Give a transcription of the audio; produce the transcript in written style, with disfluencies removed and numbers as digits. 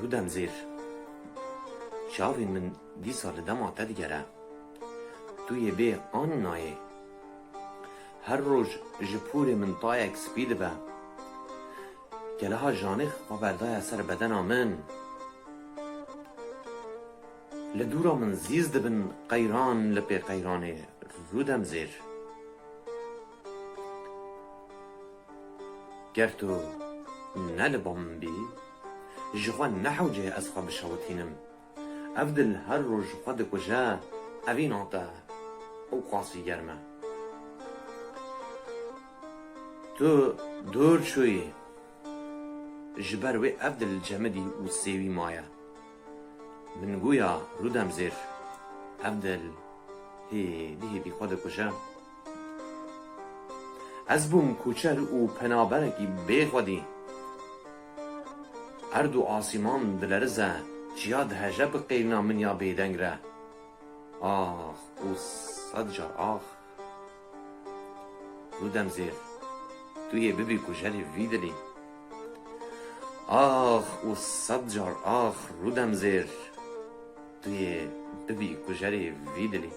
رودم زیر چاوین من دی سال دما تا دیگره توی بی آن نایه هر روز جپور من طایک سپید به گلها جانخ و بردای سر بدن من لدورا من زیز دبن قیران لپی قیرانه رودم زیر گر تو نلبام بی جخوان نحوجه از خواب شوتینم افدل هر روز خود کجا اوین آتا او قاسی گرمه تو دور شوی جبر و افدل جمدی و سیوی مایا من گویا رودم زیر افدل هی دیه بی خود کجا از بوم کوچر و پنابرکی بی خودی اردو آسیمان دلرزه چیاد هجب قیرنا من یا بیدنگ را آخ او صد جار آخ رودم زیر توی ببی کجری ویدلی آخ او صد جار آخ رودم زیر توی ببی کجری ویدلی